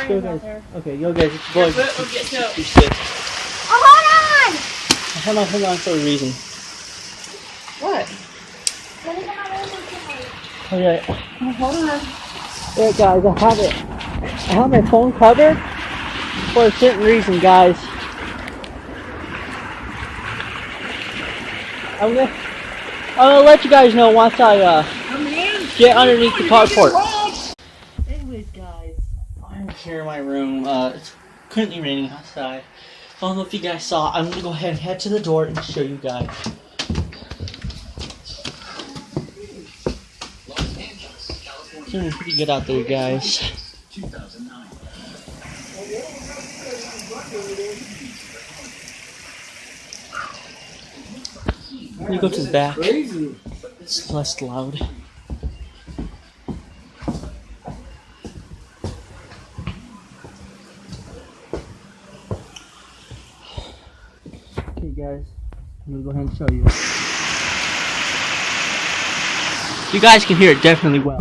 Go guys. Okay, yo guys, it's boy. Oh, hold on! Hold on for a reason. What? Okay. Oh, hold on. Hey guys, I have my phone covered for a certain reason, guys. I'm gonna let you guys know once I get underneath the carport. Anyways, guys, I'm here in my room. It's currently raining outside. I don't know if you guys saw. I'm gonna go ahead and head to the door and show you guys. It's doing pretty good out there, guys. Let me go to the back. It's less loud. Okay, guys, I'm gonna go ahead and show you. You guys can hear it definitely well.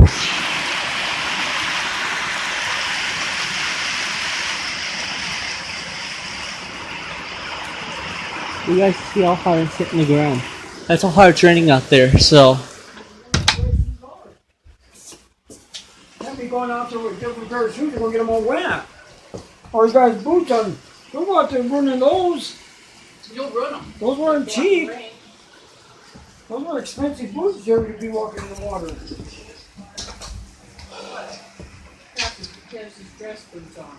You guys see how hard it's hitting the ground. That's how hard it's raining out there, so. Can't be going out there with different pair of shoes, you're gonna get them all wet. Or you guys boots on, don't go out there running those. You'll run them. Those weren't cheap. Those were expensive boots you're gonna be walking in the water. Because his dress boots on.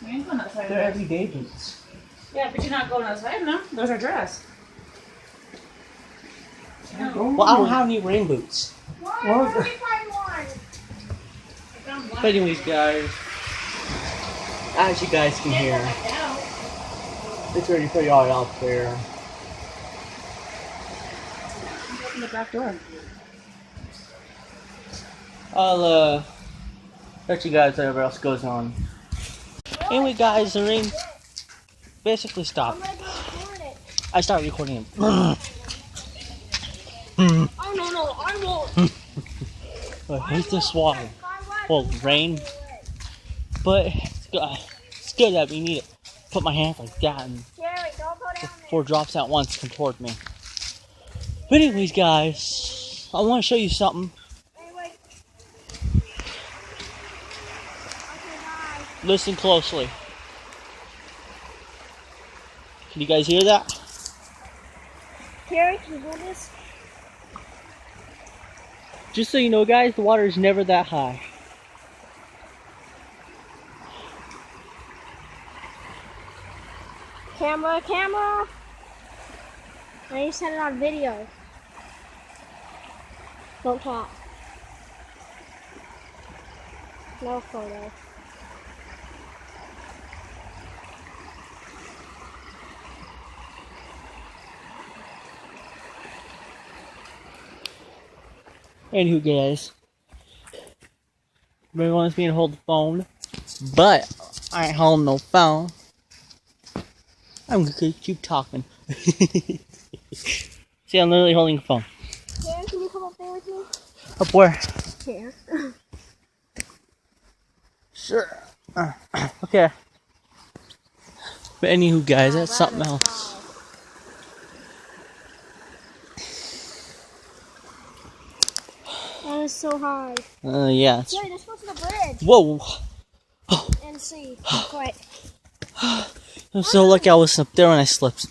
You ain't going outside. They're everyday boots. Yeah, but you're not going outside now. Those are dress. Well, I don't have any rain boots. Well, But anyways, guys, as you guys can hear, it's ready for y'all out there. Open the back door. I'll let you guys know whatever else goes on. Anyway, guys, the rain basically stopped. I started recording it. Oh, no, I won't. I hate this water. Well, rain. But it's good that we need it. Put my hands like that and the 4 drops at once come toward me. But anyways, guys, I want to show you something. Listen closely. Can you guys hear that? Carrie, can you hold this? Just so you know, guys, the water is never that high. Camera. I need to set it on video. Don't talk. No photo. Anywho, guys, everybody wants me to hold the phone, but I ain't holding no phone. I'm gonna keep talking. See, I'm literally holding the phone. Karen, can you come up there with me? Up where? Here. Sure. Okay. But anywho, guys, that's something else. That is so high. Yeah. It's... Jerry, let's go to the bridge. Whoa. And see. Quiet. I'm so lucky I wasn't up there when I slipped.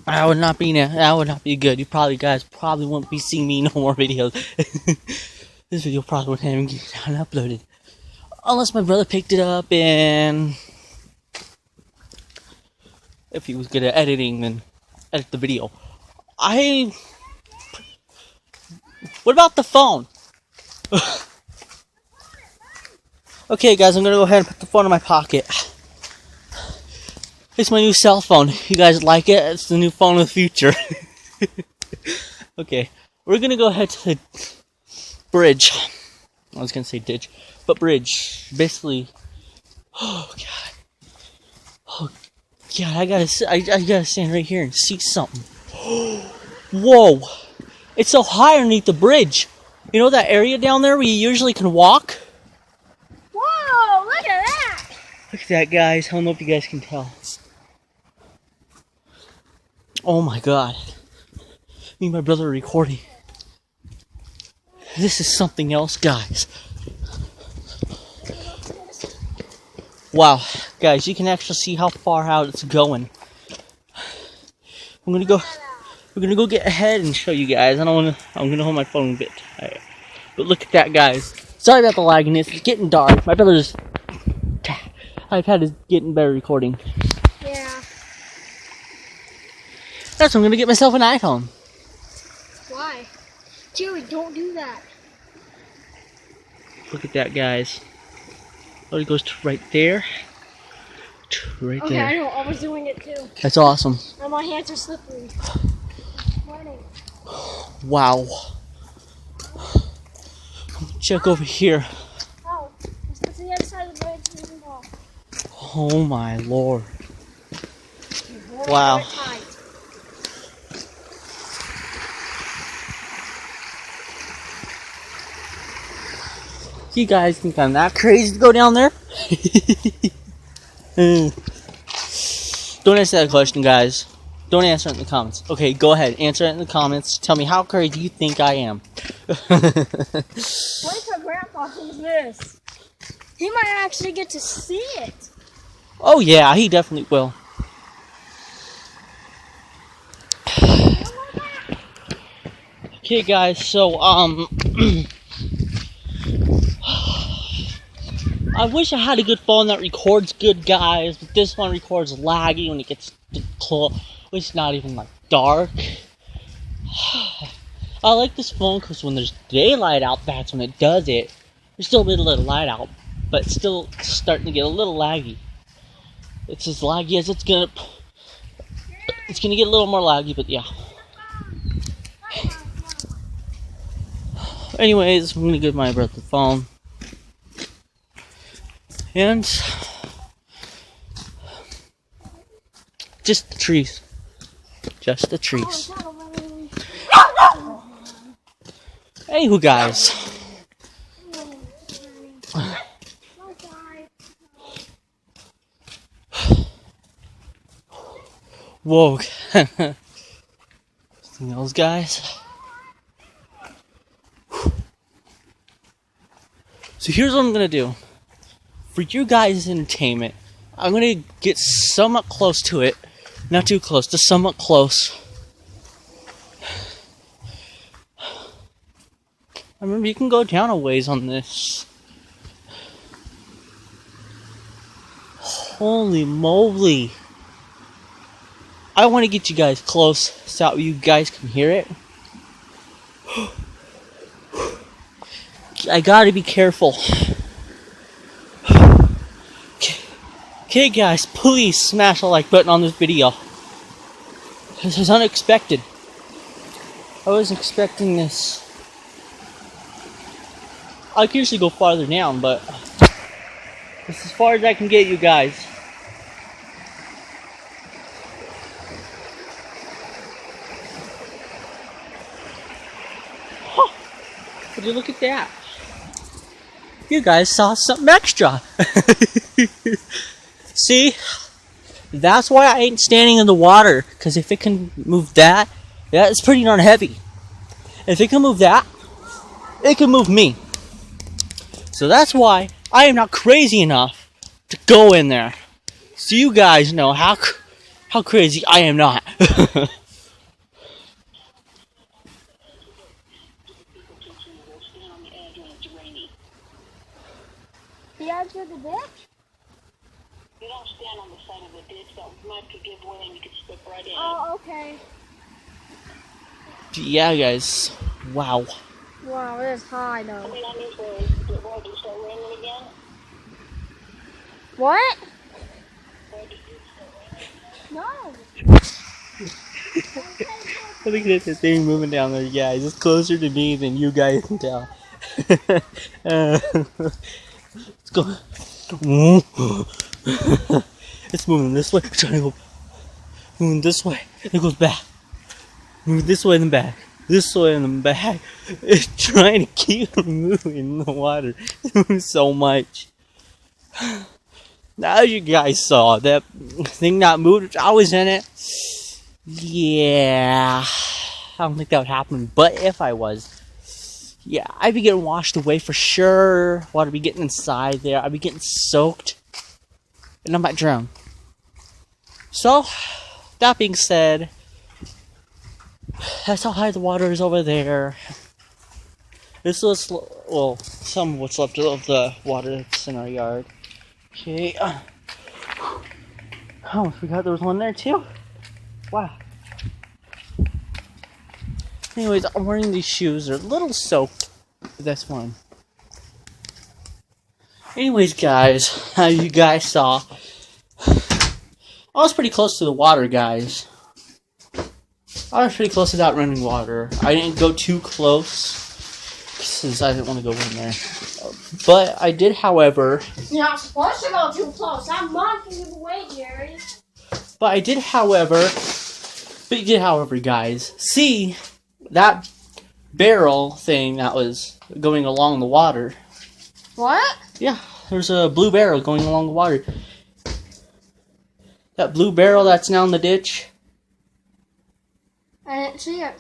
That would not be good. You guys probably won't be seeing me in no more videos. This video probably wouldn't even get uploaded. Unless my brother picked it up and if he was good at editing, then edit the video. What about the phone? Okay, guys, I'm gonna go ahead and put the phone in my pocket. It's my new cell phone. You guys like it? It's the new phone of the future. Okay, we're gonna go ahead to the bridge. I was gonna say ditch, but bridge. Basically, oh god, I gotta stand right here and see something. Whoa, it's so high underneath the bridge. You know that area down there where you usually can walk? at that, guys. I don't know if you guys can tell. Oh my god. Me and my brother are recording. This is something else, guys. Wow, guys, you can actually see how far out it's going. We're gonna go get ahead and show you guys. I'm gonna hold my phone a bit tight. But look at that, guys. Sorry about the lagginess. It's getting dark. My brother's iPad is getting better recording. Yeah. That's why I'm gonna get myself an iPhone. Why? Jerry, don't do that. Look at that, guys. Oh, it goes to right there. To right Okay, there. I know. I was doing it too. That's awesome. And my hands are slippery. Morning. Wow. Check over here. Oh, it's the other side of the bridge. Oh my lord. Hold Wow. it tight. You guys think I'm that crazy to go down there? Don't answer that question, guys. Don't answer it in the comments. Okay, go ahead. Answer it in the comments. Tell me how crazy you think I am. Wait till Grandpa sees this. He might actually get to see it. Oh yeah, he definitely will. Okay, guys, so, I wish I had a good phone that records good, guys, but this one records laggy when it gets close. It's not even, like, dark. I like this phone because when there's daylight out, that's when it does it. There's still a bit of light out, but it's still starting to get a little laggy. It's as laggy as it's gonna get a little more laggy, but yeah. Anyways, I'm gonna give my brother the phone. And just the trees. Just the trees. Anywho, guys. Whoa. Something else, guys. So here's what I'm gonna do. For you guys' entertainment, I'm gonna get somewhat close to it. Not too close, just somewhat close. I remember you can go down a ways on this. Holy moly. I want to get you guys close so that you guys can hear it. I gotta be careful. Okay guys, please smash the like button on this video. This is unexpected. I wasn't expecting this. I could usually go farther down, but it's as far as I can get you guys. Huh. Would you look at that? You guys saw something extra. See? That's why I ain't standing in the water. Because if it can move that, it's pretty darn heavy. If it can move that, it can move me. So that's why I am not crazy enough to go in there. So you guys know how crazy I am not. The edge of the ditch? You don't stand on the side of the ditch, that mud could give way and you could slip right in. Oh, okay. Yeah, guys. Wow. Wow, it is high though. I mean, on this road, the road will start raining again. What? Road did you start raining? No. Look at this thing moving down there, guys. It's closer to me than you guys can tell. Let's go. It's moving this way. It's trying to go. Moving this way. It goes back. Move this way and then back. This way and then back. It's trying to keep moving in the water. It moves so much. Now you guys saw that thing that moved. I was in it. Yeah, I don't think that would happen. But if I was, yeah, I'd be getting washed away for sure. Water be getting inside there. I'd be getting soaked, and I might drown. So, that being said, that's how high the water is over there. This was, well, some of what's left of the water that's in our yard. Okay. Oh, I forgot there was one there too. Wow. Anyways, I'm wearing these shoes. They're a little soaked, but that's fine. Anyways, guys, how you guys saw, I was pretty close to the water, guys. I was pretty close to that running water. I didn't go too close since I didn't want to go in there. But I did, however. You're not supposed to go too close. I'm marking you away, Jerry. But I did, however. Guys, see that barrel thing that was going along the water. What? Yeah, there's a blue barrel going along the water. That blue barrel that's now in the ditch. I didn't see it.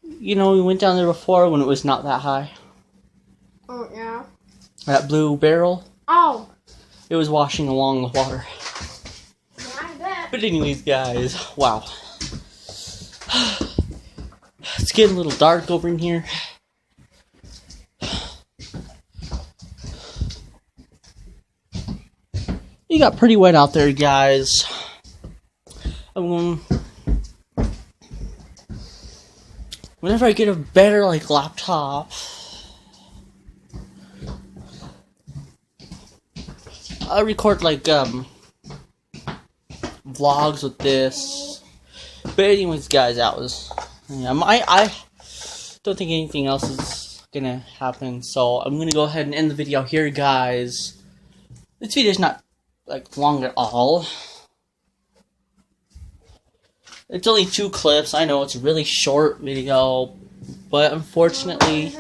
You know, we went down there before when it was not that high. Oh, yeah. That blue barrel, Oh. it was washing along the water. Yeah, I bet. But anyways, guys, wow. It's getting a little dark over in here. It got pretty wet out there, guys. Whenever I get a better, like, laptop, I record, like, vlogs with this. But anyways, guys, that was, yeah, I don't think anything else is gonna happen, so I'm gonna go ahead and end the video here, guys. This video's not, like, long at all. It's only 2 clips. I know it's a really short video, but unfortunately,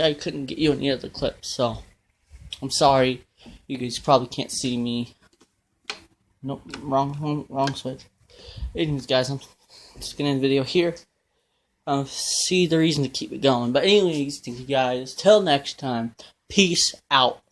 I couldn't get you any other clips, so I'm sorry. You guys probably can't see me. Nope, wrong switch. Anyways, guys, I'm just gonna end the video here. See the reason to keep it going. But anyways, thank you guys. Till next time, peace out.